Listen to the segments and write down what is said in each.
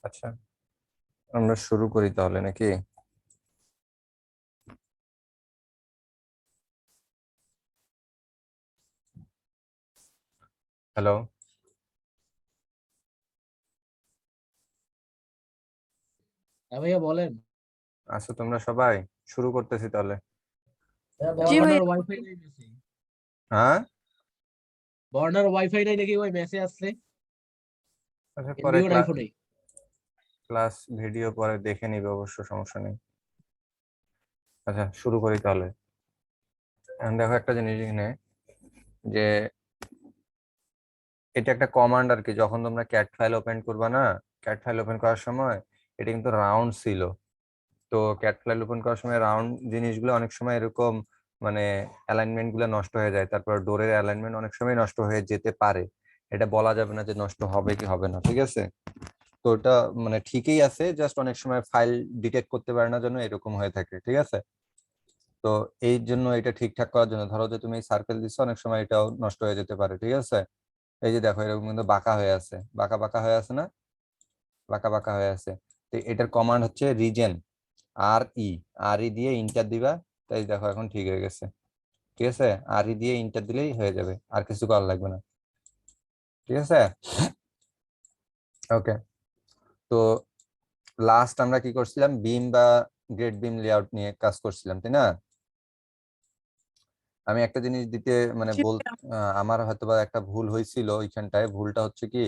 আচ্ছা, আমরা শুরু করি তাহলে নাকি? হ্যালো, হ্যাঁ ভাইয়া বলেন। আছো তোমরা সবাই? শুরু করতেছি তাহলে। জি ভাই। বর্ণার ওয়াইফাই নাই মেসে। হ্যাঁ, বর্ণার ওয়াইফাই নাই নাকি? ওই মেসে আসছে, আচ্ছা পরে এমবিও নাই ফোনে। ক্লাস ভিডিও পরে দেখে নিবে, অবশ্য সমস্যা নেই। আচ্ছা শুরু করি তাহলে। এখন দেখো একটা জিনিস এখানে, যে এটা একটা কমান্ড আর কি। যখন তোমরা ক্যাট ফাইল ওপেন করবা না, ক্যাট ফাইল ওপেন করার সময় এটা কিন্তু রাউন্ড ছিল। তো ক্যাট ফাইল ওপেন করার সময় রাউন্ড জিনিসগুলো অনেক সময় এরকম, মানে অ্যালাইনমেন্ট গুলো নষ্ট হয়ে যায়, তারপর ডোরের অ্যালাইনমেন্ট অনেক সময় নষ্ট হয়ে যেতে পারে। এটা বলা যাবে না যে নষ্ট হবে কি হবে না, ঠিক আছে? তো ওটা মানে ঠিকই আছে, জাস্ট অনেক সময় ফাইল ডিটেক্ট করতে পারে না, জন্য এরকম হয়ে থাকে, ঠিক আছে? তো এই জন্য এটা ঠিকঠাক করার জন্য, ধরো যে তুমি সার্কেল দিচ্ছ, অনেক সময় এটাও নষ্ট হয়ে যেতে পারে, ঠিক আছে? এই যে দেখো এরকম কিন্তু বাঁকা হয়ে আছে, বাঁকা বাঁকা হয়ে আছে না, বাঁকা বাঁকা হয়ে আছে। তো এটার কমান্ড হচ্ছে রিজেন, আর ই দিয়ে ইন্টার দিবা। তাই দেখো এখন ঠিক হয়ে গেছে, ঠিক আছে? আর দিয়ে ইন্টার দিলেই হয়ে যাবে, আর কিছু করা লাগবে না, ঠিক আছে? ওকে। তো লাস্ট আমরা কি করছিলাম, বিম বা গ্রেড বিম লেআউট নিয়ে কাজ করছিলাম, তাই না? আমি একটা জিনিস দিতে মানে জি ভাইয়া। আমার হয়তোবা একটা ভুল হয়েছিল ওইখানটায়। ভুলটা হচ্ছে কি,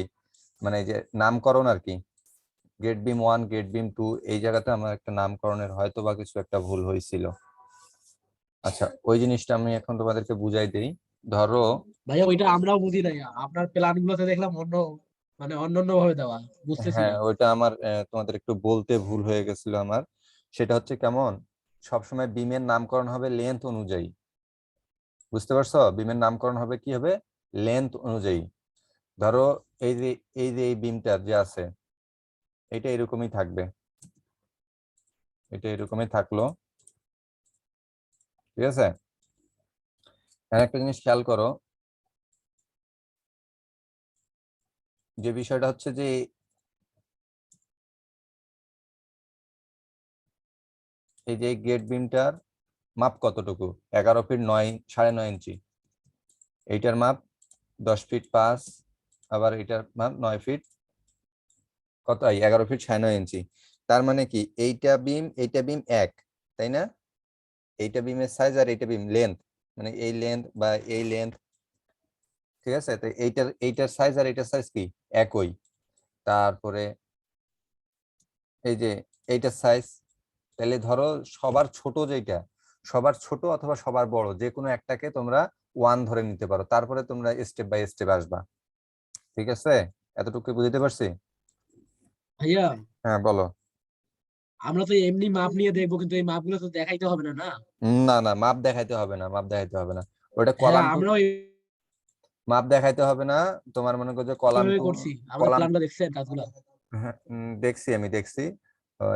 মানে এই যে নামকরণ আর কি, গ্রেড বিম 1 গ্রেড বিম 2, এই জায়গাতে আমার একটা নামকরণের হয়তোবা কিছু একটা ভুল হয়েছিল। আচ্ছা, ওই জিনিসটা আমি এখন তোমাদেরকে বুঝাই দেই। ধরো, ভাইয়া ওইটা আমরাও বুঝি নাই, আপনার প্ল্যান গুলোতে দেখলাম অন্য, মানে অন্য ভাবে দেওয়া, বুঝতেছি হ্যাঁ না। ওইটা আমার তোমাদের একটু বলতে ভুল হয়ে গেছিল আমার। সেটা হচ্ছে কেমন, সবসময় বিমের নামকরণ হবে লেন্থ অনুযায়ী। বুঝতে পারছো? বিমের নামকরণ হবে কি হবে, লেন্থ অনুযায়ী। ধরো এই বিমটার যে আছে, এটা এরকমই থাকবে, এটা এরকমই থাকলো, ঠিক আছে? আর একটা জিনিস খেয়াল করো, যে বিষয়টা হচ্ছে যে এই যে গেট বিমটার মাপ কতটুকু, 11 ফিট 9.5 ইঞ্চি। এইটার মাপ 10 ফিট 5, আবার এটার মাপ 9 ফিট কত, 11 ফিট 9.5 ইঞ্চি। তার মানে কি, এইটা বিম এক, তাই না? এইটা বিমের সাইজ আর এইটা বিম লেন্থ, মানে এই লেন্থ বা এই লেন্থ, ঠিক আছে? তো এইটার সাইজ আর এইটার সাইজ কি, একই। তারপরে এই যে এইটার সাইজ, তাহলে ধরো সবার ছোট যেটা, সবার ছোট অথবা সবার বড় যে কোনো একটাকে তোমরা 1 ধরে নিতে পারো, তারপরে তোমরা স্টেপ বাই স্টেপ আসবা, ঠিক আছে? এতটুকু বুঝতে পারছি? ভাইয়া হ্যাঁ বলো। আমরা তো এমনি মাপ নিয়ে দেখবো, কিন্তু এই মাপ গুলো তো দেখাইতে হবে না না? না না, মাপ দেখাইতে হবে না, মাপ দেখাইতে হবে না। ওটা হ্যাঁ কলাম টু, আমরাও মাপ দেখাইতে হবে না। তোমার মনে করো যে কলাম এইভাবে টু, করছি, আমাদের কলাম, প্ল্যানটা দেখছেন কাজগুলো। হ্যাঁ, দেখছি, আমি দেখছি।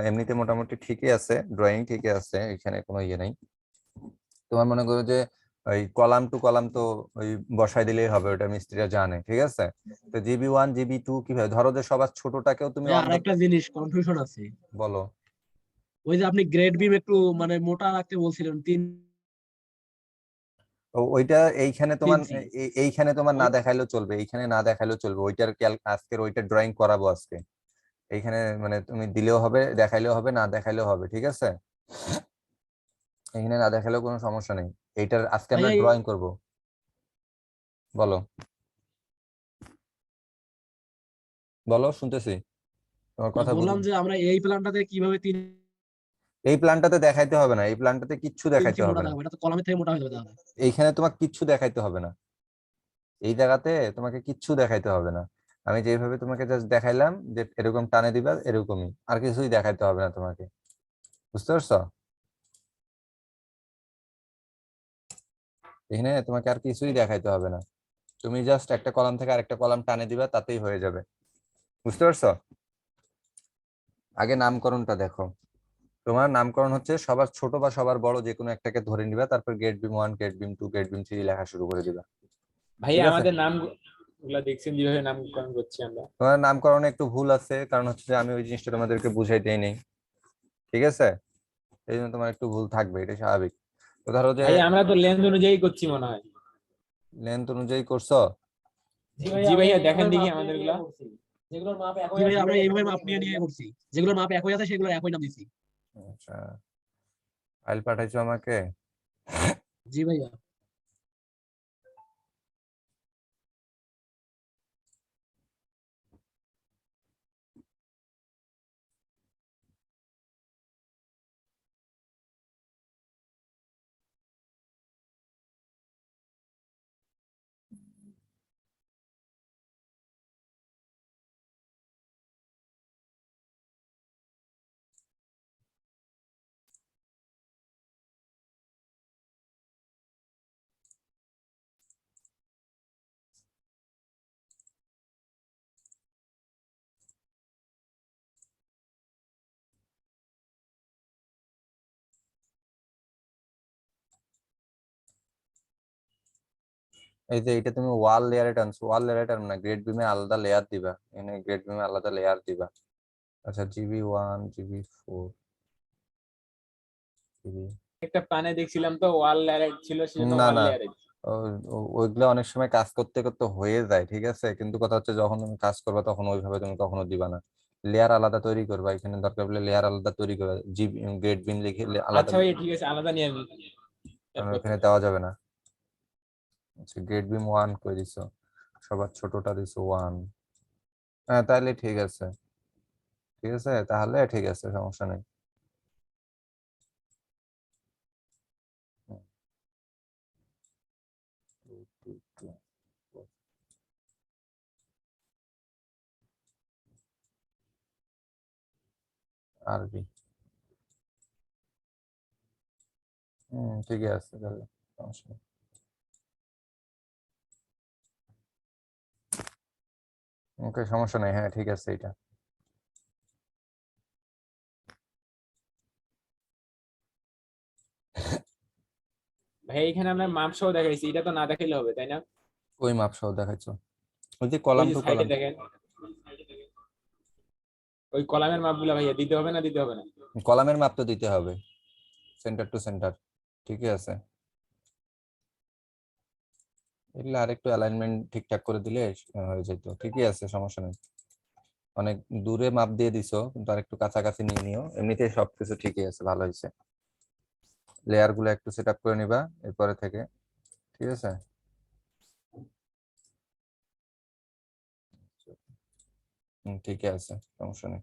এমনিতে মোটামুটি ঠিকই আছে, ড্রয়িং ঠিকই আছে, এখানে কোনো ইয়ে নাই। তোমার মনে করো যে ওই কলাম টু কলাম তো ওই বসাই দিলেই হবে, ওটা মিস্ত্রিরা জানে, ঠিক আছে? তো জিবি 1 জিবি 2 কিভাবে, ধরো যে সবার ছোটটাকেও তুমি ভাইয়া ওয়ান আর ধরতে। একটা জিনিস কনফিউশন আছে। বলো। ওই যে আপনি গ্রেড বিম একটু মানে মোটা রাখতে বলছিলেন, 3 ওইটা এইখানে তোমার ইঞ্চি এইখানে তোমার না ওই দেখাইলেও চলবে, এইখানে না দেখাইলেও চলবে। ওইটার আজকের ওইটা ড্রয়িং করাবো আজকে। এইখানে মানে তুমি দিলেও হবে, দেখাইলেও হবে, না দেখাইলেও হবে, ঠিক আছে? এখানে না দেখালেও কোনো সমস্যা নেই। এইটার আজকে আমরা ভাইয়া ড্রয়িং করব। বলো, বলো, শুনতেছি, তোমার কথা বললাম বুঝুন। যে আমরা এই প্ল্যানটাতে কিভাবে 3 এই প্ল্যানটাতে দেখাইতে হবে না, এই প্ল্যানটাতে কিচ্ছু ইঞ্চি দেখাইতে মোটা হবে না। দেখাবো? এটা তো কলামের থেকে মোটা হয়ে যাবে তাহলে। এইখানে তোমার কিচ্ছু দেখাইতে হবে না, এই জায়গাতে তোমাকে কিচ্ছু দেখাইতে হবে না। আমি যেভাবে তোমাকে জাস্ট দেখাইলাম যে এরকম টানে দিবা, এরকমই, আর কিছুই দেখাইতে হবে না তোমাকে। বুঝতে পারছো? এখানে তোমাকে আর কিছুই দেখাইতে হবে না, তুমি জাস্ট একটা কলাম থেকে আরেকটা কলাম টানে দিবা, তাতেই হয়ে যাবে। বুঝতে পারছো? আগে নামকরণটা দেখো। তোমার নামকরণ হচ্ছে সবার ছোট বা সবার বড় যে কোনো একটাকে ধরে নিবা, তারপর grade beam 1 grade beam 2 grade beam 3 লেখা শুরু করে দিবা, ভাইয়া ঠিক আছে? আমাদের নাম গুলা দেখছেন যেভাবে নামকরণ করছি আমরা। তোমার নামকরণে একটু ভুল আছে, কারণ হচ্ছে যে আমি ওই জিনিসটা তোমাদেরকে বুঝাই দেই নাই, ঠিক আছে? এই জন্য তোমার একটু ভুল থাকবে, এটা স্বাভাবিক। তো ধরো যে ভাই আমরা তো লেন্থ অনুযায়ী করছি মনে হয়। লেন্থ অনুযায়ী করছো। জি ভাইয়া দেখেন দেখি আমাদের গুলা। যেগুলোর মাপ একই আছে আমরা এইভাবে মাপ নিয়ে নিয়ে করছি, যেগুলোর মাপ একই আছে সেগুলোর একই নাম দিছি। আচ্ছা, ফাইল পাঠাইছো আমাকে? জি ভাইয়া। এই যে এটা তুমি ওয়াল লেয়ারে টানছো, ওয়াল লেয়ারে টানো না, গ্রেড বিমে আলাদা লেয়ার দিবা, এখানে গ্রেড বিমে আলাদা লেয়ার দিবা। আচ্ছা, GB1, GB4, জিবি। একটা প্ল্যানে দেখছিলাম তো ওয়াল লেয়ার ছিল, সেজন্য না ওয়াল না, লেয়ার। ওইগুলো অনেক সময় কাজ করতে করতে হয়ে যায়, ঠিক আছে, কিন্তু কথা হচ্ছে যখন তুমি কাজ করবে তখন ওইভাবে তুমি কখনো দিবা না। লেয়ার আলাদা তৈরি করবা, এখানে দরকার পড়লে লেয়ার আলাদা তৈরি করবা, জিবি গ্রেড বিম লিখে আলাদা, আচ্ছা ভাইয়া ঠিক আছে, আলাদা নিয়ে কারণ করতে এখানে হবে। দেওয়া যাবে না। আচ্ছা, গ্রেড বিম 1 করে দিছো, সবার ছোটটা দিছো 1। হ্যাঁ তাহলে ঠিক আছে, ঠিক আছে, তাহলে ঠিক আছে, সমস্যা নেই। হুম, 2, 2, 2, 4, আরবি। ঠিকই আছে তাহলে, সমস্যা নেই। ওকে, সমস্যা নেই, হ্যাঁ ঠিক আছে এটা। ভাই এখানে আমরা মাপ সহ দেখাইছি, এটা তো না দেখাইলে হবে তাই না? ওই মাপ সহ দেখাচ্ছো, ওই যে ওই কলাম যে টু সাইডে কলাম। দেখেন, ওই কলামের মাপগুলো ভাইয়া দিতে হবে না দিতে হবে না? কলামের মাপ তো দিতে হবে, সেন্টার টু সেন্টার, ঠিকই আছে। এগুলো আরেকটু অ্যালাইনমেন্ট ঠিকঠাক করে দিলে হয়ে যেত, ঠিকই আছে, সমস্যা নেই। অনেক দূরে মাপ দিয়ে দিছো, কিন্তু আরেকটু কাছাকাছি নিয়ে নিও, এমনিতে সবকিছু ঠিকই আছে, ভালো হয়েছে। লেয়ার গুলো একটু সেট আপ করে নিবা এরপরে থেকে, ঠিক আছে। ঠিকই আছে, সমস্যা নেই।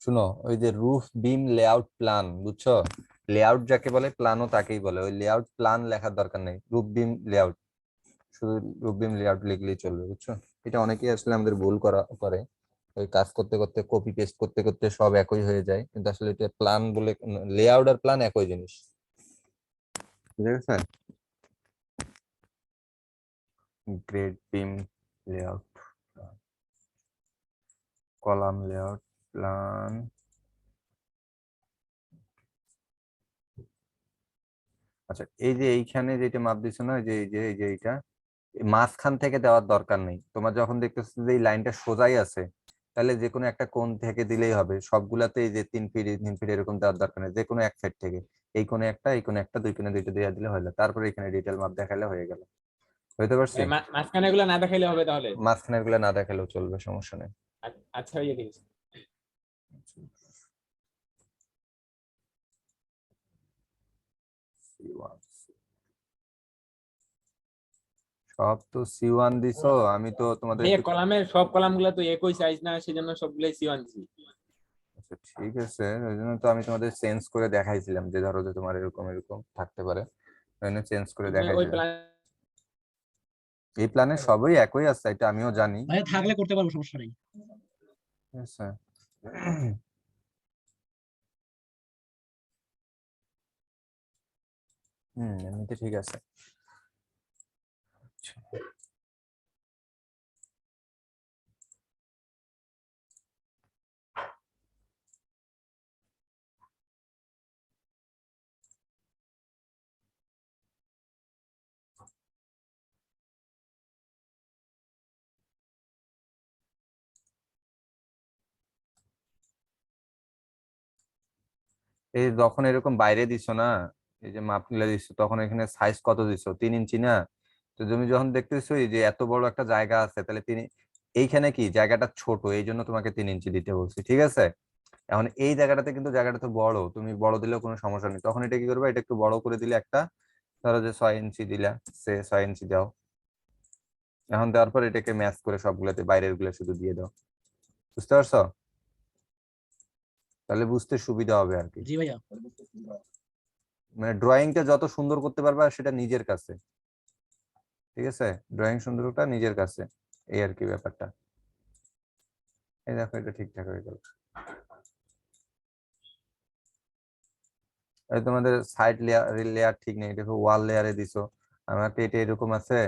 শুনো, ওই যে রুফ বিম লেআউট প্ল্যান, বুঝছো? লেআউট যাকে বলে প্ল্যানও তাকেই বলে, ওই লেআউট প্ল্যান লেখার দরকার নেই, রুফ বিম লেআউট, শুধু রুফ বিম লেআউট লিখলেই চলবে, বুঝছো? এটা অনেকেই আসলে আমাদের ভুল করে, ওই কাজ করতে করতে কপি পেস্ট করতে করতে সব একই হয়ে যায়, কিন্তু আসলে এটা প্ল্যান বলে, লেআউট আর প্ল্যান একই জিনিস, বুঝে গেছে? Grade beam layout, column layout plan. আচ্ছা, এই যে এইখানে যেটা মাপ দিছো না, এই যে এইটা, এই মাঝখান থেকে দেওয়ার দরকার নেই তোমার, যখন দেখতেছো যে এই লাইনটা সোজাই আছে, তাহলে যে কোনো একটা কোণ থেকে দিলেই হবে, সবগুলাতে এই যে 3 ফিট 3 ফিট এরকম দেওয়ার দরকার নেই, যে কোনো এক সাইড থেকে, এই কোণে একটা, এই কোণে একটা, দুই কোণে দুইটা দিয়ে দিলে হলো, তারপরে এখানে ডিটেল মাপ দেখালে হয়ে গেল। বুঝতে পারছি? মানে মাঝখানে এগুলো না দেখাইলে হবে তাহলে? মাঝখানের গুলা না দেখালেও চলবে, সমস্যা নেই। আচ্ছা ভাইয়া ঠিক আছে। C1, সব তো C1 দিছো, আমি তো তোমাদের ভাইয়া একটু। কলামের সব কলাম গুলা তো একই সাইজ না, সেজন্য সবগুলাই C1 দিছি। আচ্ছা ঠিক আছে, ওই জন্য তো আমি তোমাদের চেঞ্জ করে দেখাইছিলাম, যে ধরো যে তোমার এরকম এরকম থাকতে পারে, চেঞ্জ করে ওই দেখাইছিলাম। প্ল্যান। এই প্ল্যানে সবই একই আছে, এটা আমিও জানি, ভাইয়া থাকলে করতে পারবো, সমস্যা নেই। ঠিক আছে। এমনিতে ঠিক আছে। আচ্ছা। এই যখন এরকম বাইরে দিছো না, এই যে মাপগুলা দিছো, তখন এখানে সাইজ কত দিছো, 3 ইঞ্চি না? তো তুমি যখন দেখতেছো এই যে এত বড় একটা জায়গা আছে, তাহলে এইখানে কি জায়গাটা ছোট, এই জন্য তোমাকে 3 ইঞ্চি দিতে বলছি, ঠিক আছে? এখন এই জায়গাটাতে কিন্তু জায়গাটা তো বড়, তুমি বড় দিলেও কোনো সমস্যা নেই, তখন এটা কি করবে, এটা একটু বড় করে দিলে একটা, ধরো যে 6 ইঞ্চি দিলা, সে 6 ইঞ্চি দাও। এখন দেওয়ার পর এটাকে ম্যাচ করে সবগুলোতে বাইরের গুলো শুধু দিয়ে দাও। বুঝতে পারছো? তাহলে বুঝতে সুবিধা হবে আর কি। জি ভাইয়া। মানে ড্রয়িংটা যত সুন্দর করতে পারবা সেটা নিজের কাছে, ঠিক আছে? ড্রয়িং সুন্দরটা নিজের কাছে, এই আর কি ব্যাপারটা। এই দেখো এটা ঠিকঠাক হয়ে গেল। এই তোমাদের সাইড লেয়ার ঠিক নেই, দেখো ওয়াল লেয়ারে দিছো, আমাকে এটা এরকম আছে।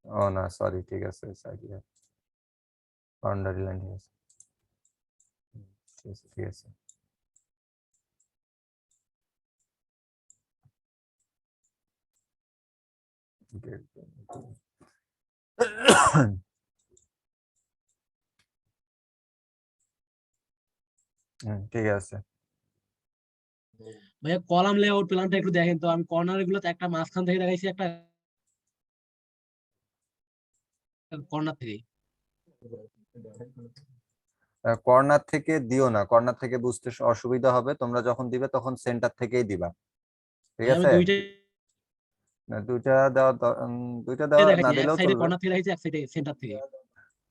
ও না, সরি, ঠিক আছে, সাইড লেয়ার, বাউন্ডারি লাইন ঠিক আছে। ঠিক আছে, ঠিক আছে। ঠিক আছে। ভাইয়া কলাম লেআউট প্ল্যানটা একটু দেখেন তো, আমি কর্নার গুলোতে একটা মাঝখান থেকে দেখাইছি, একটা কর্নার থেকে। কর্নার থেকে দিও না, কর্নার থেকে বুঝতে অসুবিধা হবে, তোমরা যখন দিবে তখন সেন্টার থেকেই দিবা, ঠিক ভাই আমি আছে? দুইটাই না, দুইটা দেওয়া না দেখাইছি, এক দিলেও সাইডে চলবে, কর্নার থেকে দেখাইছি, এক সাইডে সেন্টার থেকে।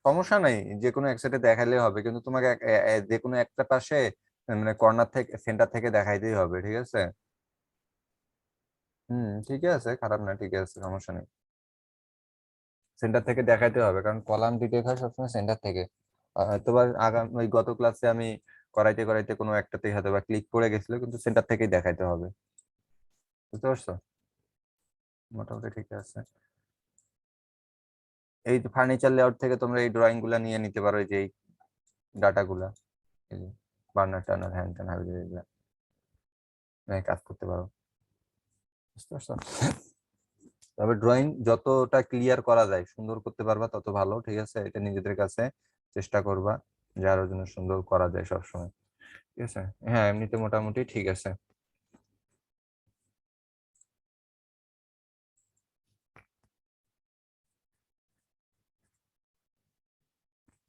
সমস্যা নাই, যে কোনো এক সাইডে দেখাইলেই হবে, কিন্তু তোমাকে যে কোনো একটা পাশে মানে কর্নার থেকে সেন্টার থেকে দেখাইতেই হবে, ঠিক আছে? ঠিক আছে, খারাপ না, ঠিক আছে, সমস্যা নেই, সেন্টার থেকে দেখাইতে হবে, কারণ কলাম ডিটেক্ট হয় সবসময় সেন্টার থেকে। তোমার আগাম ওই গত ক্লাসে আমি করাইতে করাইতে কোনো একটাতেই হয়তো বা ক্লিক করে গেছিল, কিন্তু সেন্টার থেকেই দেখাইতে হবে। বুঝতে পারছো? মোটামুটি ঠিক আছে। এই ফার্নিচার লেআউট থেকে তোমরা এই ড্রয়িং গুলা নিয়ে নিতে পারো, এই যে এই ডাটা গুলা, এই যে বার্নার টার্নার হ্যান্ড ট্যান হাবি এগুলা নিয়ে কাজ করতে পারো। বুঝতে পারছো? তবে ড্রয়িং যতটা ক্লিয়ার করা যায়, সুন্দর করতে পারবা তত ভালো, ঠিক আছে? এটা নিজেদের কাছে চেষ্টা করবা যে আরো যেন সুন্দর করা যায় সবসময়, ঠিক আছে? হ্যাঁ, এমনিতে মোটামুটি ঠিক আছে।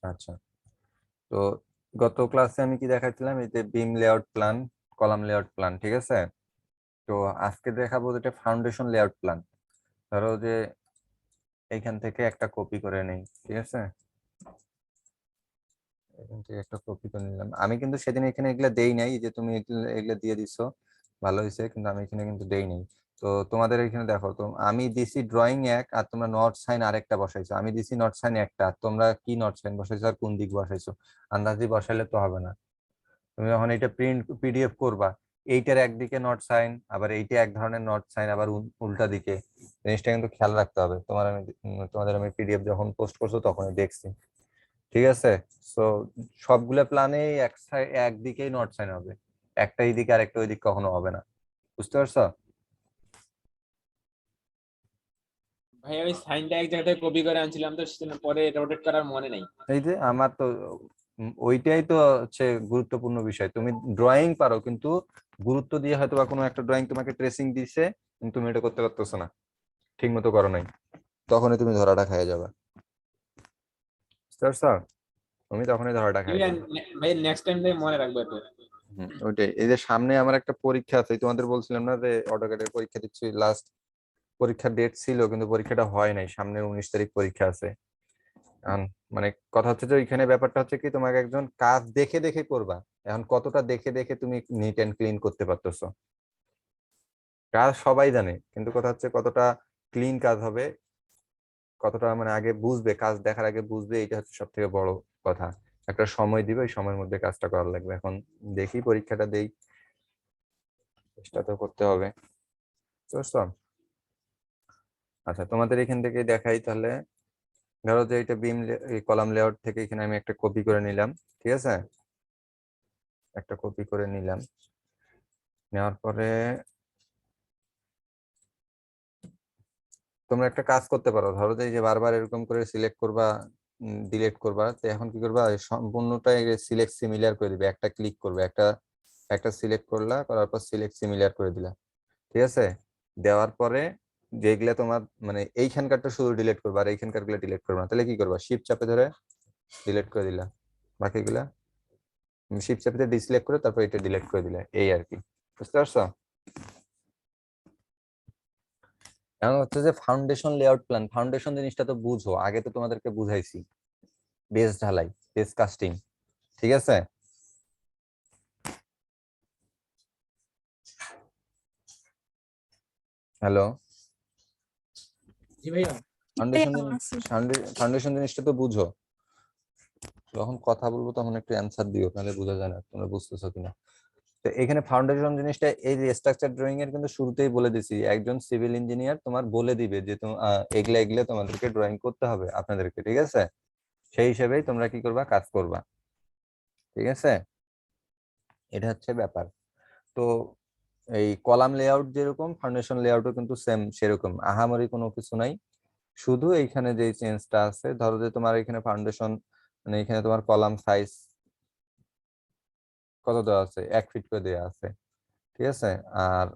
আচ্ছা, তো গত ক্লাসে আমি কি দেখাচ্ছিলাম, এই যে বিম layout plan, column layout plan, ঠিক আছে? তো আজকে দেখাবো যেটা ফাউন্ডেশন লেআউট প্ল্যান। ধরো যে এইখান থেকে একটা কপি করে নেই, ঠিক আছে? এখান থেকে একটা কপি করে নিলাম, আমি কিন্তু সেদিন এখানে এগুলা দেই নাই, এই যে তুমি এগুলা দিয়ে দিছো, ভালো হয়েছে, কিন্তু আমি এখানে কিন্তু দেই নাই। তো তোমাদের এখানে দেখো, তো আমি দিছি ড্রয়িং এক, আর তোমরা নট সাইন আরেকটা বসাইছো, আমি দিছি নট সাইন একটা, আর তোমরা কি নট সাইন বসাইছো আর কোন দিক বসাইছো, আন্দাজি বসাইলে তো হবে না। তুমি যখন এটা প্রিন্ট পিডিএফ করবা, এইটার একদিকে নট সাইন, আবার এইটা এক ধরনের নট সাইন, আবার উল্টা দিকে, জিনিসটা কিন্তু খেয়াল রাখতে হবে। তোমাদের আমি পিডিএফ যখন পোস্ট করছো তখনই দেখছি, ঠিক আছে? সো সবগুলা প্ল্যানে একদিকেই নট সাইন হবে, একটা এইদিকে আর একটা ওইদিক কখনো হবে না। বুঝতে পারছো? ভাই ওই সাইনটা এক জায়গায় কপি করে আনছিলাম, তো সেজন্য পরে রোটেট করার মনে নাই। এই যে আমার তো ওইটাই তো হচ্ছে গুরুত্বপূর্ণ বিষয়, তুমি ড্রয়িং পারো, কিন্তু গুরুত্ব দিয়ে হয়তো বা কোনো একটা ড্রয়িং তোমাকে ট্রেসিং দিছে, কিন্তু তুমি এটা করতে পারতেছো না, ঠিক মতো করো নাই, তখনই তুমি ধরাটা খেয়ে যাবে। বুঝতে পারছো? তুমি তখনই ধরাটা খেয়ে যাবে। ভাই নেক্সট টাইম থেকে মনে রাখবো তো। ওইটাই, এই যে সামনে আমার একটা পরীক্ষা আছে, তোমাদের বলছিলাম না যে অটোক্যাডের পরীক্ষা দিচ্ছি, লাস্ট পরীক্ষার ডেট ছিল কিন্তু পরীক্ষাটা হয় নাই, সামনে 19 তারিখ পরীক্ষা আছে। এখন মানে কথা হচ্ছে যে ওইখানে ব্যাপারটা হচ্ছে কি, তোমাকে একজন কাজ দেখে দেখে করবা, এখন কতটা দেখে দেখে তুমি নিট এন্ড ক্লিন করতে পারতেছো, কাজ সবাই জানে, কিন্তু কথা হচ্ছে কতটা ক্লিন কাজ হবে, কতটা মানে আগে বুঝবে, কাজ দেখার আগে বুঝবে, এটা হচ্ছে সব থেকে বড় কথা। একটা সময় দিবে, ওই সময়ের মধ্যে কাজটা করা লাগবে। এখন দেখি, পরীক্ষাটা দেই, চেষ্টা তো করতে হবে। বুঝছো? আচ্ছা, তোমাদের এখান থেকে দেখাই তাহলে। ধরো যে এটা কলাম লেআউট থেকে এখানে আমি একটা কপি করে নিলাম, ঠিক আছে? একটা কপি করে নিলাম, নেওয়ার পরে তোমরা একটা কাজ করতে পারো, ধরো যে এই যে বারবার এরকম করে সিলেক্ট করবা, ডিলিট করবা, তো এখন কি করবা, এই সম্পূর্ণটাই সিলেক্ট সিমিলার করে দিবে, একটা ক্লিক করবে, একটা একটা সিলেক্ট করলা, করার পর সিলেক্ট সিমিলার করে দিলা, ঠিক আছে? দেওয়ার পরে যেগুলা তোমার মানে এইখানকারটা শুধু ডিলিট করবা আর এইখানকার গুলো ডিলিট করবা না, তাহলে কি করবা, শিফট চাপে ধরে ডিলিট করে দিলা, বাকিগুলা শিফট চাপে ডিসিলেক্ট করে তারপর এটা ডিলিট করে দিলা, এই আর কি। বুঝতে পারছো? এখন হচ্ছে যে ফাউন্ডেশন লেআউট প্ল্যান, ফাউন্ডেশন জিনিসটা তো বুঝো, আগে তো তোমাদেরকে বুঝাইছি, বেস ঢালাই, বেস কাস্টিং, ঠিক আছে? হ্যালো, জি ভাইয়া। ফাউন্ডেশন আছি। ফাউন্ডেশন জিনিসটা তো বুঝো, যখন কথা বলবো তখন একটু অ্যান্সার দিও, তাহলে বোঝা যায় না তোমরা বুঝতেছো কিনা। তো এখানে ফাউন্ডেশন জিনিসটা এই যে স্ট্রাকচার ড্রয়িং এর কিন্তু শুরুতেই বলে দিছি, একজন সিভিল ইঞ্জিনিয়ার তোমার বলে দিবে যে এগুলা এগুলা তোমাদেরকে ড্রয়িং করতে হবে আপনাদেরকে, ঠিক আছে? সেই হিসেবেই তোমরা কি করবা, কাজ করবা, ঠিক আছে? এটা হচ্ছে ব্যাপার। তো এই কলাম লেআউট যেরকম, ফাউন্ডেশন লেআউটও কিন্তু সেম সেরকম, আহামরি কোনো কিছু নাই। শুধু এইখানে যে চেঞ্জটা আছে, ধরো যে তোমার এখানে ফাউন্ডেশন মানে এখানে তোমার কলাম সাইজ কত দেওয়া আছে, 1 ফিট করে দেওয়া আছে, ঠিক আছে? আর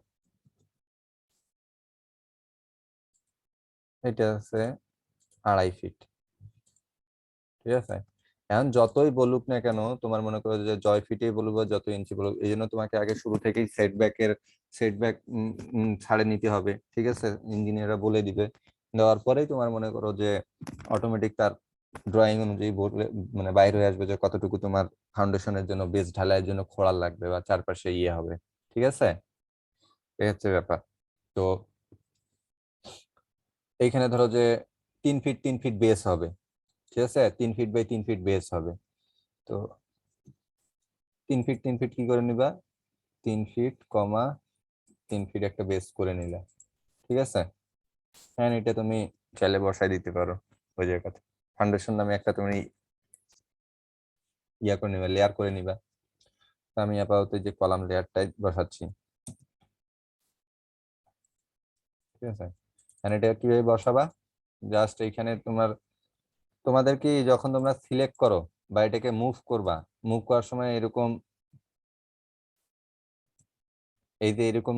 এটা আছে 2.5 ফিট, ঠিক আছে? এখন যতই বলুক না কেন, তোমার মনে করো যে জয় ফিটেই বলুক বা যত ইঞ্চি বলুক, এই জন্য তোমাকে আগে শুরু থেকেই সেটব্যাক ছাড়ে নিতে হবে, ঠিক আছে? ইঞ্জিনিয়াররা বলে দিবে, দেওয়ার পরেই তোমার মনে করো যে অটোমেটিক তার ড্রয়িং অনুযায়ী মানে বাইরে হয়ে আসবে যে কতটুকু তোমার ফাউন্ডেশনের জন্য, বেস ঢালাইয়ের জন্য খোঁড়ার লাগবে বা চারপাশে ইয়ে হবে, ঠিক আছে? এই হচ্ছে ব্যাপার। তো এইখানে ধরো যে 3 ফিট 3 ফিট বেস হবে, ঠিক আছে? 3 ফিট বাই 3 ফিট বেস হবে। তো 3 ফিট 3 ফিট কি করে নিবা, 3 ফিট, 3 ফিট একটা বেস করে নিলা, ঠিক আছে? হ্যাঁ, এটা তুমি চাইলে বসাই দিতে পারো ওই জায়গাতে, ফাউন্ডেশন নামে একটা তুমি ইয়া করে নিবা, লেয়ার করে নিবা। তো আমি আপাতত যে কলাম লেয়ারটাই বসাচ্ছি, ঠিক আছে? আর এটা কিভাবে বসাবা, জাস্ট এইখানে তোমাদের কি যখন তোমরা সিলেক্ট করো বা এটাকে মুভ করবা, মুভ করার সময় এরকম এই যে এরকম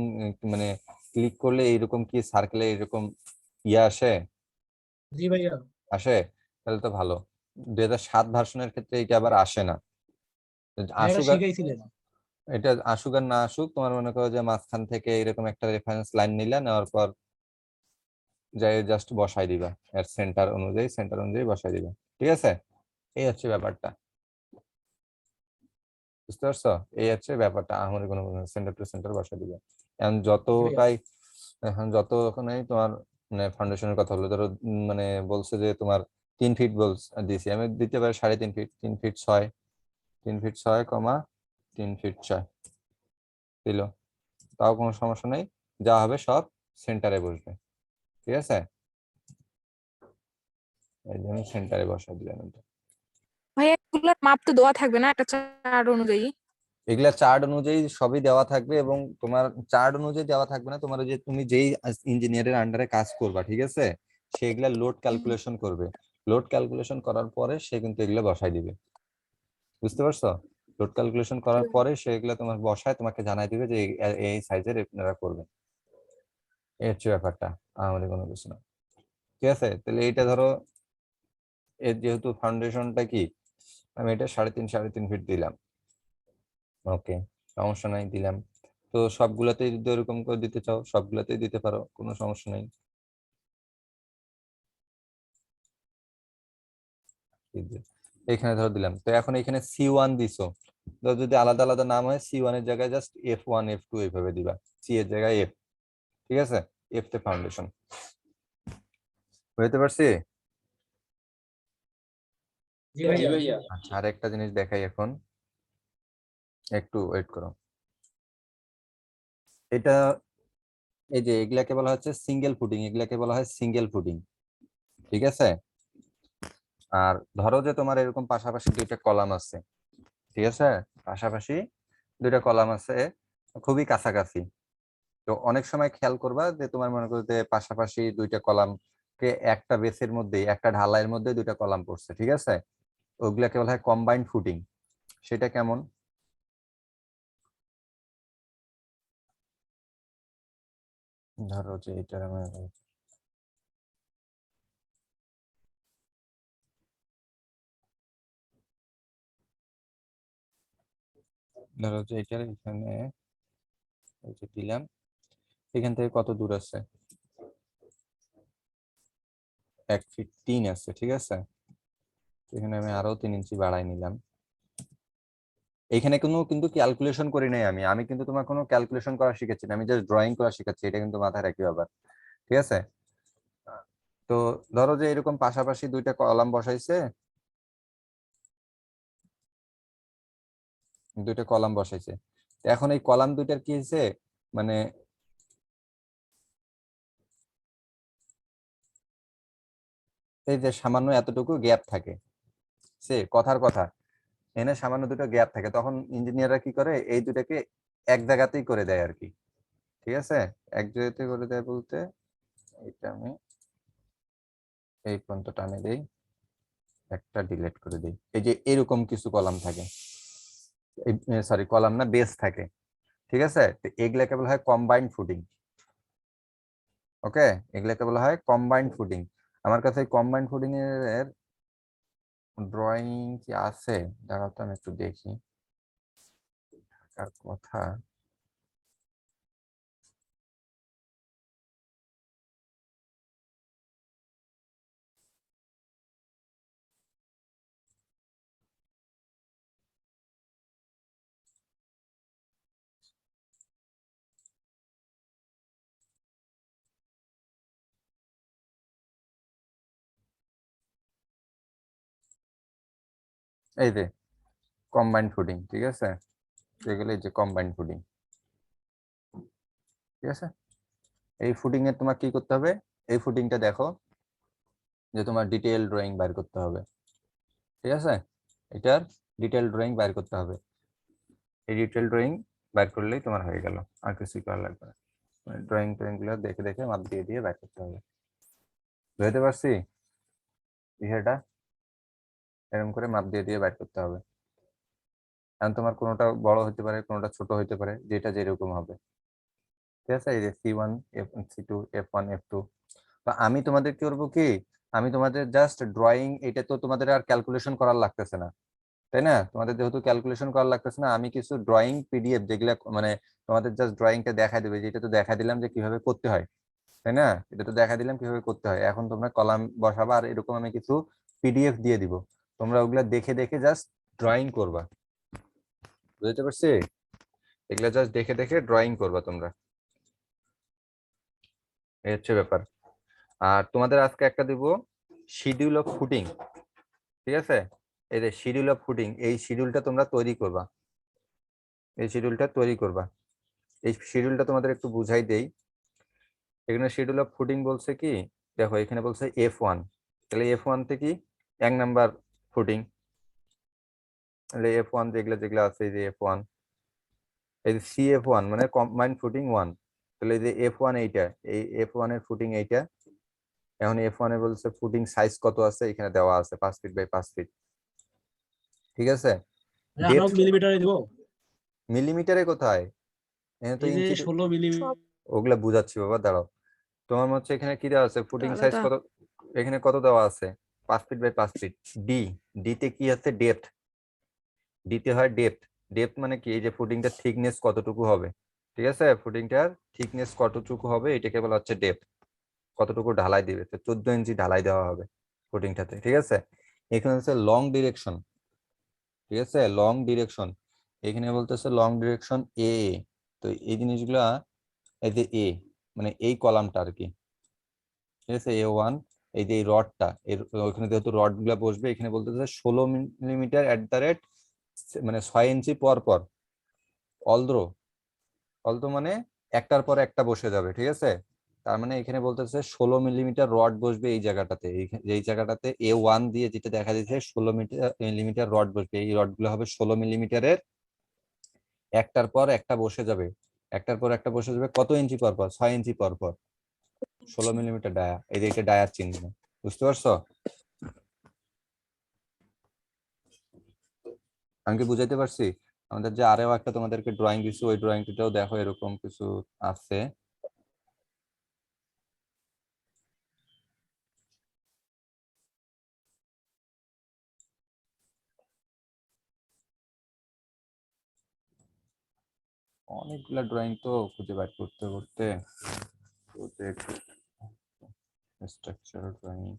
মানে ক্লিক করলে এইরকম কি সার্কেলে এরকম ইয়ে আসে, জি ভাইয়া। আসে? তাহলে তো ভালো। 2007 ভার্সনের ক্ষেত্রে এটা আবার আসে না। ভাইয়া এটা আসুক শিখাইছিলেন। এটা আসুক আর না আসুক, তোমার মনে করো যে মাঝখান থেকে এরকম একটা রেফারেন্স লাইন নিলা, নেওয়ার পর যাই জাস্ট বসাই দিবা, এর সেন্টার অনুযায়ী বসাই দিবা, ঠিক আছে? এই হচ্ছে ব্যাপারটা, বুঝতে পারছো? এই হচ্ছে ব্যাপারটা, আমাদের কোনো সেন্টার টু সেন্টার বসাই দিবা। এখন জি ভাইয়া। যতক্ষণই তোমার মানে ফাউন্ডেশনের কথা হলো, ধরো মানে বলছে যে তোমার 3 ফিট দিছি, আমি দিতে পারি 3.5 ফিট, 3 ফিট 6, 3 ফিট 6, দিল, তাও কোনো সমস্যা নেই, যা হবে সব সেন্টারে বসবে, ঠিক আছে? এই জন্য সেন্টারে বসাই দিলাম এটা। ভাইয়া এগুলোর মাপ তো দেওয়া থাকবে না একটা চার্ট অনুযায়ী? এগুলা চার্ট অনুযায়ী সবই দেওয়া থাকবে, এবং তোমার চার্ট অনুযায়ী দেওয়া থাকবে না, তোমার ওই যে তুমি যেই ইঞ্জিনিয়ারের আন্ডারে কাজ করবা, ঠিক আছে? সেগুলা লোড ক্যালকুলেশন করবে, লোড ক্যালকুলেশন করার পরে সে কিন্তু এগুলা বসাই দিবে, বুঝতে পারছো? লোড ক্যালকুলেশন করার পরে সেগুলা তোমার বসায় তোমাকে জানাই দিবে যে এই সাইজের আপনারা করবেন, এই হচ্ছে ব্যাপারটা, আমাদের কোনো কিছু না, ঠিক আছে? তাহলে এইটা ধরো, এর যেহেতু ফাউন্ডেশনটা কি, আমি এটা 3.5 ফিট দিলাম, ওকে, সমস্যা নাই, দিলাম। তো সবগুলাতেই যদি এরকম করে দিতে চাও সবগুলাতেই দিতে পারো, কোনো সমস্যা নেই। এই যে, এখানে ধরো দিলাম, তো এখন এখানে C1 দিছো, তো যদি আলাদা আলাদা নাম হয়, C1 এর জায়গায় জাস্ট F1 F2 এইভাবে দিবা, সি এর জায়গায় এফ, ঠিক আছে? এফ তে ফাউন্ডেশন, বুঝতে পারছি? জি জি ভাইয়া। ভাইয়া। আচ্ছা, আর একটা জিনিস দেখাই এখন, একটু ওয়েট করো। এটা এই যে এগুলাকে বলা হচ্ছে সিঙ্গেল ফুটিং, এগুলাকে বলা হয় সিঙ্গেল ফুটিং, ঠিক আছে? আর ধরো যে তোমার এরকম পাশাপাশি দুইটা কলাম আছে, ঠিক আছে? পাশাপাশি দুইটা কলাম আছে, খুবই কাছাকাছি। তো অনেক সময় খেয়াল করবা যে তোমার মনে করো যে পাশাপাশি দুইটা কলাম কে একটা বেসের মধ্যে, একটা ঢালাইয়ের মধ্যে দুইটা কলাম পড়ছে, ঠিক আছে? ওগুলাকে বলা হয় কম্বাইন্ড ফুটিং। সেটা কেমন? ধরো যে এটা ধরো যে এটার এখানে এই যে দিলাম, এখান থেকে কত দূর আছে? 1 ফিট 3 আছে, ঠিক আছে। এখানে আমি আরো 3 ইঞ্চি বাড়াই নিলাম। এখানে কোনো কিন্তু ক্যালকুলেশন করি নাই আমি আমি কিন্তু তোমার কোনো ক্যালকুলেশন করা শিখাচ্ছি না, আমি জাস্ট ড্রয়িং করা শিখাচ্ছি, এটা কিন্তু মাথায় রাখি আবার, ঠিক আছে। তো ধরো যে এরকম পাশাপাশি দুইটা কলাম বসাইছে, দুইটা কলাম বসাইছে। তো এখন এই কলাম দুইটার কি হয়েছে, মানে এই যে সামান্য এতটুকু গ্যাপ থাকে, সে কথার কথা, এখানে সামান্য দুটো গ্যাপ থাকে, তখন ইঞ্জিনিয়াররা কি করে এই দুটাকে এক জায়গাতেই করে দেয় আর কি, ঠিক আছে। এক জায়গাতে করে দেয় বলতে, এটা আমি এই পর্যন্ত টানে দেই, একটা ডিলিট করে দিই। এই যে এরকম কিছু কলাম থাকে, সরি কলাম না, বেস থাকে, ঠিক আছে। তো এগুলাকে বলা হয় কম্বাইন্ড ফুটিং। ওকে, এগুলাকে বলা হয় কম্বাইন্ড ফুটিং। আমার কাছে কম্বাইন্ড ফুটিং এর ড্রয়িং কি আছে, দাঁড়াও তো আমি একটু দেখি কার কথা। এই যে কম্বাইন্ড ফুটিং, ঠিক আছে, এগুলো এই যে কম্বাইন্ড ফুটিং, ঠিক আছে। এই ফুটিং এর তোমার কি করতে হবে, এই ফুটিংটা দেখো যে তোমার ডিটেইল ড্রয়িং বাইর করতে হবে, ঠিক আছে। এটার ডিটেইল ড্রয়িং বাইর করতে হবে, এই ডিটেইল ড্রয়িং বাইর করলেই তোমার হয়ে গেল, আর কিছু করা লাগবে না। ড্রয়িং ট্রয়িং গুলো দেখে দেখে মাপ দিয়ে দিয়ে বাইর করতে হবে। বুঝতে পারছি বিষয়টা, এরকম করে মাপ দিয়ে দিয়ে বাইর করতে হবে। এখন তোমার কোনোটা বড় হতে পারে, কোনোটা ছোট হতে পারে, যেটা যেরকম হবে, ঠিক আছে। এই যে C1 C2 F1 F2। তো আমি তোমাদের কি করবো কি, আমি তোমাদের জাস্ট ড্রয়িং, এটা তো তোমাদের আর ক্যালকুলেশন করার লাগতেছে না, তাই না? তোমাদের যেহেতু ক্যালকুলেশন করার লাগতেছে না, আমি কিছু ড্রয়িং পিডিএফ যেগুলা মানে তোমাদের জাস্ট ড্রয়িংটা দেখা দেবে, যেটা তো দেখা দিলাম যে কিভাবে করতে হয়, তাই না? এটা তো দেখা দিলাম কিভাবে করতে হয়, এখন তোমরা কলাম বসাবা, আর এরকম আমি কিছু পিডিএফ দিয়ে দিব, তোমরা ওগুলা দেখে দেখে জাস্ট ড্রয়িং করবা। বুঝতে পারছি, এগুলা জাস্ট দেখে দেখে ড্রয়িং করবা তোমরা, এই হচ্ছে ব্যাপার। আর তোমাদের আজকে একটা দিব শিডিউল অফ ফুটিং, ঠিক আছে। এই যে শিডিউল অফ ফুটিং, এই শিডিউলটা তোমরা তৈরি করবা, এই শিডিউলটা তৈরি করবা। এই শিডিউলটা তোমাদের একটু বুঝাই দেই। এখানে শিডিউল অফ ফুটিং বলছে কি, দেখো এখানে বলছে F1, তাহলে F1 তে কি 1 নাম্বার ফুটিং, তাহলে F1 যেগুলো যেগুলো আছে, এই যে F1, এই যে CF1 মানে কম্বাইন্ড ফুটিং 1, তাহলে এই যে F1 এইটা, এই F1 এর ফুটিং এইটা। এখন F1 এ বলছে ফুটিং সাইজ কত আছে, এখানে দেওয়া আছে 5 ফিট বাই 5 ফিট, ঠিক আছে। আমরা ডেপথ মিলিমিটারে দিব, মিলিমিটারে কোথায়, এখানে তো এই যে ইঞ্চি। 16 মিলি। সব ওগুলা বুঝাচ্ছি বাবা, দাঁড়াও। তোমার হচ্ছে এখানে কি দেওয়া আছে, তো ফুটিং সাইজ আলাদা। কত, এখানে কত দেওয়া আছে, 5 feet by 5 feet. D, D তে কি আছে, ডেপথ, ডি তে হয় ডেপথ। ডেপথ মানে কি, এই যে ফুটিংটার থিকনেস কতটুকু হবে, ঠিক আছে, ফুটিংটার থিকনেস কতটুকু হবে, এটাকে বলা হচ্ছে ডেপথ। কতটুকু ঢালাই দিবে, তো 14 ইঞ্চি ঢালাই দেওয়া হবে ফুটিংটাতে, ঠিক আছে। এখানে হচ্ছে লং ডিরেকশন, ঠিক আছে, লং ডিরেকশন, এখানে বলতেছে লং ডিরেকশন এ। তো এই জিনিসগুলা, এই যে এ মানে এই কলামটা আর কি, ঠিক আছে, A1। এই যে এই রডটা, এর ওইখানে যেহেতু রড গুলা বসবে, এখানে বলতেছে 16 মিলিমিটার @ মানে 6 ইঞ্চি পর পর, অলদ্রো, অলদ্রো মানে একটার পর একটা বসে যাবে, ঠিক আছে। তার মানে এখানে বলতেছে 16 মিলিমিটার রড বসবে এই জায়গাটাতে, এই জায়গাটাতে A1 দিয়ে যেটা দেখা যাচ্ছে 16 মিলিমিটার রড বসবে, এই রড গুলো হবে 16 মিলিমিটারের, একটার পর একটা বসে যাবে, একটার পর একটা বসে যাবে কত ইঞ্চি পর পর, 6 ইঞ্চি পর পর, 16 মিলিমিটার ডায়া, এই যে এটা ডায়ার চিহ্ন, বুঝতে পারছো? আমি কি বুঝাইতে পারছি? আমাদের যে আরো একটা তোমাদেরকে ড্রয়িং দিচ্ছি, ওই ড্রয়িংটাও দেখো এরকম কিছু আছে, অনেকগুলা ড্রয়িং তো খুঁজে বের করতে করতে প্রজেক্ট স্ট্রাকচার ড্রয়িং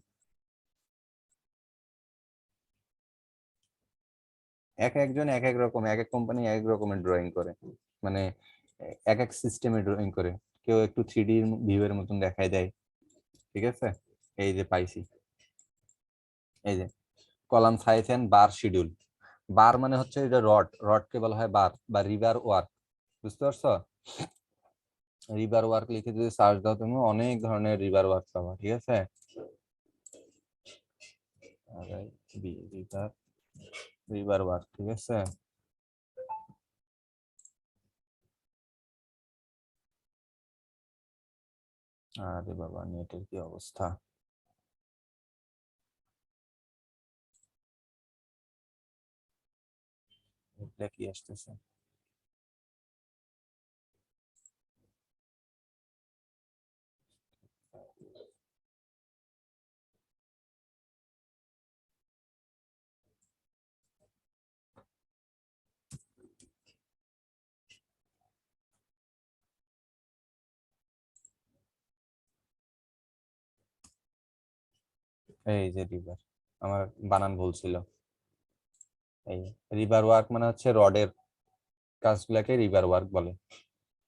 একজন এক এক রকম, এক এক কোম্পানি এক এক রকমের ড্রয়িং করে, মানে এক এক সিস্টেমে ড্রয়িং করে। কেউ একটু 3D ভিউ এর মতন দেখায় দেয়, ঠিক আছে। এই যে পাইছি, এই যে column size and bar schedule. Bar মানে হচ্ছে এটা রড, রডকে বলা হয় বার বা রিভার ওয়ার্ক, বুঝতে পারছো? রিভার ওয়ার্ক লিখে যদি সার্চ দাও তুমি অনেক ধরনের রিভার ওয়ার্ক পাবা, ঠিক আছে। রিভার রিভার ওয়ার্ক, ঠিক আছে। আরে বাবা নেটের কি অবস্থা। এটা কি আসতেছে? এই যে রিভার, আমার বানান ভুল ছিল। এই রিভার ওয়ার্ক মানে হচ্ছে রডের কাজগুলাকে রিভার ওয়ার্ক বলে,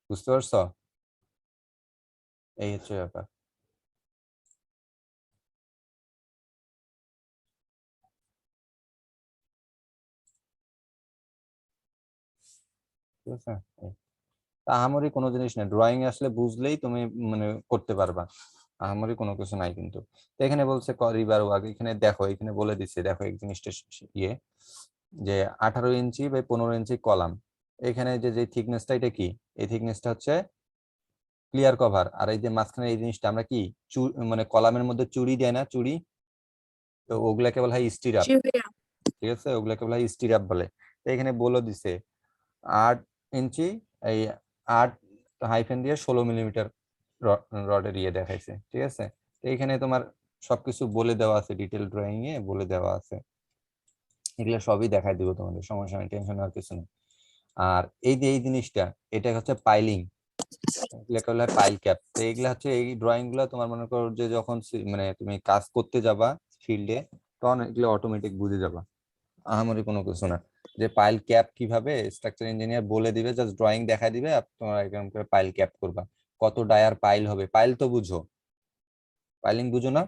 বুঝতে পারছো? এই হচ্ছে ব্যাপার। ঠিক আছে, আহামরি কোনো জিনিস নেই, ড্রয়িং আসলে বুঝলেই তুমি মানে করতে পারবা, আহামরি কোনো কিছু নাই কিন্তু। তো এখানে বলছে রিভার ওয়ার্ক, এখানে দেখো এখানে বলে দিচ্ছে, দেখো এই জিনিসটা ইয়ে যে 18 ইঞ্চি বাই 15 ইঞ্চি কলাম। এখানে যে যে থিকনেসটা, এটা কি? এই থিকনেসটা হচ্ছে ক্লিয়ার কভার। আর এই যে মাঝখানে এই জিনিসটা আমরা কি মানে কলামের মধ্যে চুড়ি দেয় না, চুড়ি, তো ওগুলাকে বলা হয় স্টিরাপ, জি ভাইয়া। ঠিক আছে, ওগুলাকে বলা হয় স্টিরাপ বলে। তো এখানে বলে দিছে 8 ইঞ্চি, এই 8 হাইফেন দিয়ে 16 মিলিমিটার রডের ইয়ে দেখাইছে, ঠিক আছে। তো এখানে তোমার সবকিছু বলে দেওয়া আছে, ডিটেল ড্রয়িং এ বলে দেওয়া আছে, এগুলো সবই দেখাই দিব তোমাদের, সমস্যা নেই, টেনশন হওয়ার কিছু নেই। আর এই যে এই জিনিসটা, এটা হচ্ছে পাইলিং, এগুলোকে বলা হয় পাইল ক্যাপ। তো এগুলা হচ্ছে এই ড্রয়িং গুলো তোমার মনে করো যে যখন মানে তুমি কাজ করতে যাবা ফিল্ডে, তখন এগুলো অটোমেটিক বুঝে যাবা, আহামরি কোনো কিছু না। যে পাইল ক্যাপ কিভাবে স্ট্রাকচার ইঞ্জিনিয়ার বলে দিবে, জাস্ট ড্রয়িং দেখা দিবে, তোমরা এরকম করে পাইল ক্যাপ করবা। কত ডায়ার পাইল হবে, পাইল তো বুঝো, পাইলিং বুঝো না?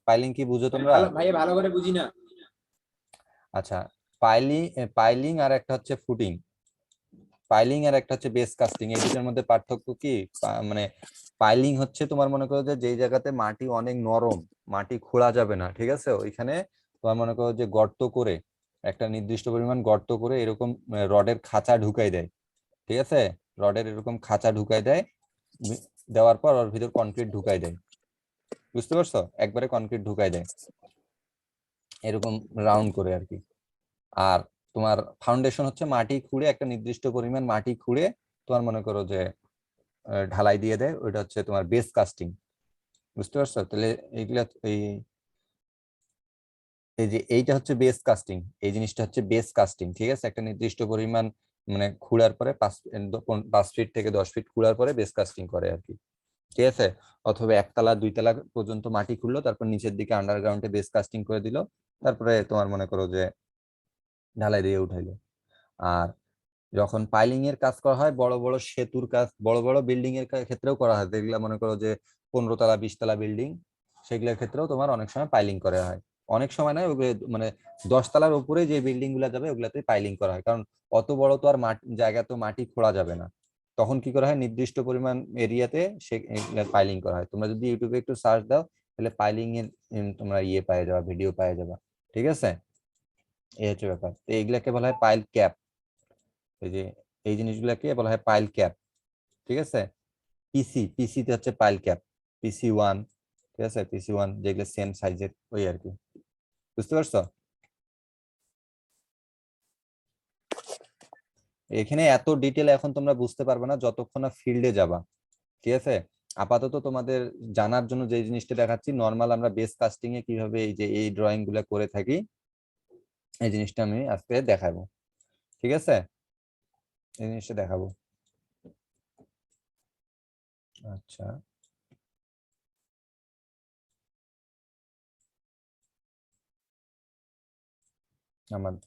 পাইলিং কি বুঝো তোমরা? ভালো ভাইয়া, ভালো করে বুঝি না। আচ্ছা, পাইলিং, পাইলিং আর একটা হচ্ছে ফুটিং, পাইলিং আর একটা হচ্ছে বেস কাস্টিং, এই দুটোর মধ্যে পার্থক্য কি? মানে পাইলিং হচ্ছে তোমার মনে করো যে যেই জায়গাতে মাটি অনেক নরম, মাটি খোঁড়া যাবে না, ঠিক আছে, ওইখানে তোমার মনে করো যে গর্ত করে, একটা নির্দিষ্ট পরিমাণ গর্ত করে এরকম রডের খাঁচা ঢুকাই দেয়, ঠিক আছে, রডের এরকম খাঁচা ঢুকাই দেয়, দেওয়ার পর ওর ভিতর কনক্রিট ঢুকাই দেয়, বুঝতে পারছো, একবারে কনক্রিট ঢুকাই দেয় এরকম রাউন্ড করে আর কি। আর তোমার ফাউন্ডেশন হচ্ছে মাটি খুঁড়ে, একটা নির্দিষ্ট পরিমাণ মাটি খুঁড়ে তোমার মনে করো যে ঢালাই দিয়ে দেয়, ওইটা হচ্ছে তোমার বেস কাস্টিং, বুঝতে পারছো? তাহলে এইগুলা এই এই যে এইটা হচ্ছে বেস কাস্টিং, এই জিনিসটা হচ্ছে বেস কাস্টিং, ঠিক আছে, একটা নির্দিষ্ট পরিমাণ মানে খুঁড়ার পরে 5 ফিট থেকে 10 ফিট খুঁড়ার পরে বেস কাস্টিং করে আর কি, ঠিক আছে। অথবা 1 তলা 2 তলা পর্যন্ত মাটি খুললো, তারপর নিচের দিকে আন্ডারগ্রাউন্ডে বেস কাস্টিং করে দিল, তারপরে তোমার মনে করো যে ঢালাই দিয়ে উঠাইলো। আর যখন পাইলিং এর কাজ করা হয়, বড় বড় সেতুর কাজ, বড় বড় বিল্ডিং এর ক্ষেত্রেও করা হয়, যেগুলা মনে করো যে 15 তলা 20 তলা বিল্ডিং, সেগুলোর ক্ষেত্রেও তোমার অনেক সময় পাইলিং করা হয়। অনেক সময় নয়, ওগুলো মানে 10 তলার উপরে যে বিল্ডিং গুলা যাবে ওগুলাতে পাইলিং করা হয়, কারণ অত বড় তো আর মাটি জায়গা তো মাটি খোঁড়া যাবে না, তখন কি করা হয় নির্দিষ্ট পরিমাণ এরিয়াতে সে পাইলিং করা হয়। তোমরা যদি ইউটিউবে একটু সার্চ দাও তাহলে পাইলিং এর তোমরা ইয়ে পাওয়া যাবে, ভিডিও পাওয়া যাবে, ঠিক আছে। এই হচ্ছে ব্যাপার, তো এইগুলাকে বলা হয় পাইল ক্যাপ, এই যে এই জিনিসগুলোকে বলা হয় পাইল ক্যাপ, ঠিক আছে। পিসি তে হচ্ছে পাইল ক্যাপ, PC1, ঠিক আছে, PC1 যেগুলো সেম সাইজের ওই আর কি, বুঝতে পারছো? এখানে এত ডিটেল এখন তোমরা বুঝতে পারবে না যতক্ষণ না ফিল্ডে যাবা, ঠিক আছে। আপাতত তোমাদের জানার জন্য যে জিনিসটা দেখাচ্ছি, নর্মাল আমরা বেস কাস্টিং এ কিভাবে এই যে এই ড্রয়িং গুলা করে থাকি, এই জিনিসটা আমি আজকে দেখাবো। ঠিক আছে, এই জিনিসটা দেখাবো। আচ্ছা,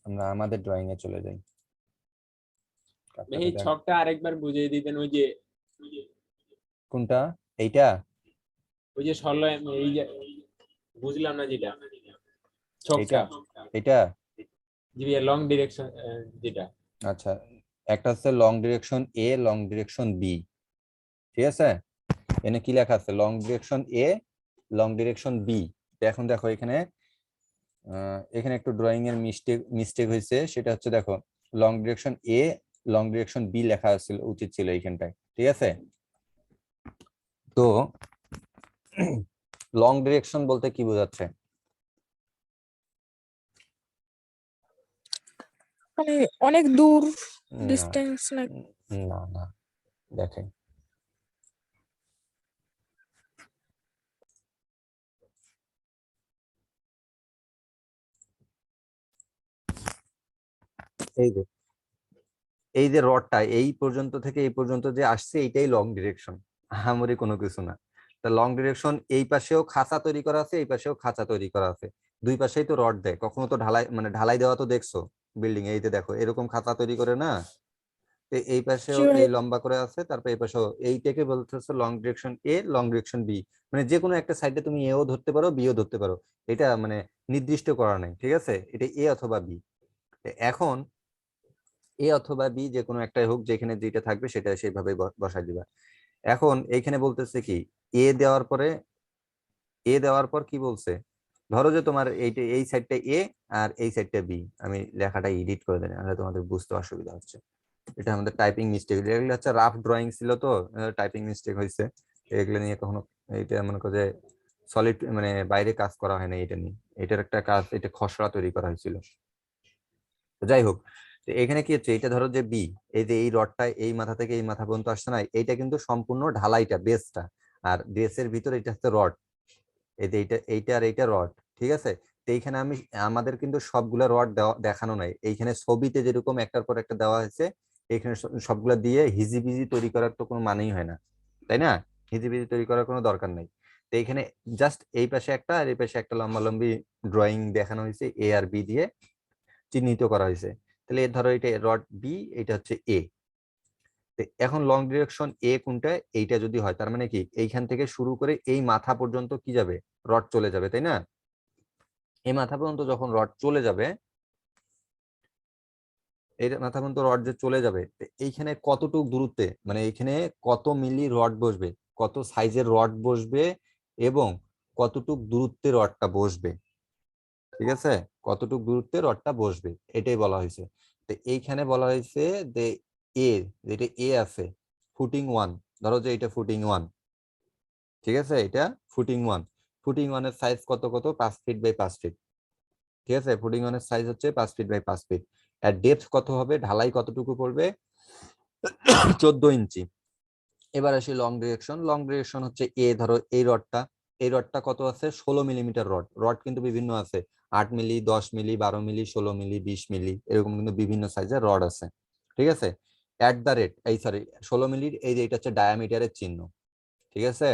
আমরা আমাদের ড্রয়িং এ চলে যাই। ভাই এই ছকটা আরেকবার বুঝিয়ে দিতেন, ওই যে কোনটা? এইটা? ওই যে 16 এই যে বুঝলাম না যেটা ছকটা, এইটা? এটা? জি ভাইয়া লং ডিরেকশন যেটা। আচ্ছা, একটা হচ্ছে লং ডিরেকশন এ, লং ডিরেকশন বি, ঠিক আছে? এখানে কি লেখা আছে? লং ডিরেকশন এ, লং ডিরেকশন বি। এখন দেখো এখানে এখানে একটু ড্রয়িং এর মিস্টেক হয়েছে, সেটা হচ্ছে দেখো লং ডিরেকশন এ, লং ডিরেকশন বি লেখা ছিল, উচিত ছিল এইখানটায়, ঠিক আছে? তো লং ডিরেকশন বলতে কি বোঝাচ্ছে? মানে অনেক দূর না ডিস্টেন্স না? না না, দেখেন এই যে এই যে রডটা এই পর্যন্ত থেকে এই পর্যন্ত যে আসছে, এইটাই লং ডিরেকশন, আহামরি কোনো কিছু না। তা লং ডিরেকশন এই পাশেও খাঁচা তৈরি করা আছে, এই পাশেও খাঁচা তৈরি করা আছে, দুই পাশেই তো রড দেয়। কখনো তো ঢালাই মানে ঢালাই দেওয়া তো দেখছো বিল্ডিং, এই যে দেখো এরকম খাঁচা তৈরি করে না, তো এই পাশেও এই লম্বা করে আছে, তারপর এই পাশেও। এইটাকে বলতেছে লং ডিরেকশন এ, লং ডিরেকশন বি। মানে যে কোনো একটা সাইডে তুমি এও ধরতে পারো, বিও ধরতে পারো, এটা মানে নির্দিষ্ট করা নাই, ঠিক আছে? এটা এ অথবা বি। এখন এ অথবা বি যে কোনো একটাই হোক, যেখানে যেটা থাকবে সেটা সেইভাবে বসাই দিবা। এখন এইখানে বলতেছে কি, এ দেওয়ার পরে, এ দেওয়ার পর কি বলছে, ধরো যে তোমার এইটা এই সাইডটা এ আর এই সাইডটা বি। আমি লেখাটা এডিট করে দিই, নাহলে তোমাদের বুঝতে অসুবিধা হচ্ছে। এটা আমাদের টাইপিং মিস্টেক, এগুলো হচ্ছে রাফ ড্রয়িং ছিল তো, টাইপিং মিস্টেক হয়েছে। এগুলো নিয়ে কখনো, এইটা মনে করো যে সলিড মানে বাইরে কাজ করা হয় না এটা নিয়ে, এটার একটা কাজ, এটা খসড়া তৈরি করা হয়েছিল। তো যাই হোক, তো এখানে কি হচ্ছে, এটা ধরো যে বি, এই যে এই রডটা এই মাথা থেকে এই মাথা পর্যন্ত আসছে না, এইটা কিন্তু সম্পূর্ণ ঢালাইটা, বেসটা। আর বেসের ভিতরে এটা হচ্ছে রড, এই যে এইটা এইটা আর এইটা রড, ঠিক আছে? তো এইখানে আমাদের কিন্তু সবগুলা রড দেখানো নাই, এইখানে ছবিতে যেরকম একটার পর একটা দেওয়া হয়েছে, এইখানে সবগুলা দিয়ে হিজিবিজি তৈরি করার তো কোনো মানেই হয় না, তাই না? হিজিবিজি তৈরি করার কোনো দরকার নাই। তো এইখানে জাস্ট এই পাশে একটা আর এই পাশে একটা লম্বা লম্বি ড্রয়িং দেখানো হয়েছে, এ আর বি দিয়ে চিহ্নিত করা হয়েছে। তাহলে ধরো এটা রড বি, এটা হচ্ছে এ। এখন লং ডিরেকশন এ কোনটা, এইটা যদি হয়, তার মানে কি এইখান থেকে শুরু করে এই মাথা পর্যন্ত কি যাবে, রড চলে যাবে, তাই না? এই মাথা পর্যন্ত যখন রড চলে যাবে, এই মাথা পর্যন্ত রড যে চলে যাবে, এইখানে কতটুকু দূরত্বে, মানে এইখানে কত মিলি রড বসবে, কত সাইজের রড বসবে, এবং কতটুক দূরত্বে রডটা বসবে, ঠিক আছে? কতটুক দূরত্বে রডটা বসবে, এটাই বলা হয়েছে। তো এইখানে বলা হয়েছে যে এ, যেটা এ আছে ফুটিং ওয়ান, ধরো যে এটা ফুটিং ওয়ান, ঠিক আছে? এটা ফুটিং ওয়ান, ফুটিং ওয়ানের সাইজ কত কত 5 ফিট বাই 5 ফিট, ঠিক আছে? ফুটিং ওয়ানের সাইজ হচ্ছে 5 ফিট বাই 5 ফিট। আর ডেপথ কত হবে, ঢালাই কতটুকু পড়বে, 14 ইঞ্চি। এবার আসি লং ডিরেকশন। লং ডিরেকশন হচ্ছে এ, ধরো এই রডটা, এই রডটা কত আছে, 16 মিলিমিটার রড। রড কিন্তু বিভিন্ন আছে, 8 মিলি, 10 মিলি, 12 মিলি, 16 মিলি, 20 মিলি, এরকম কিন্তু বিভিন্ন সাইজের রড আছে, ঠিক আছে? @ এই সরি 16 মিলির এই যে এটা হচ্ছে ডায়ামিটারের চিহ্ন, ঠিক আছে?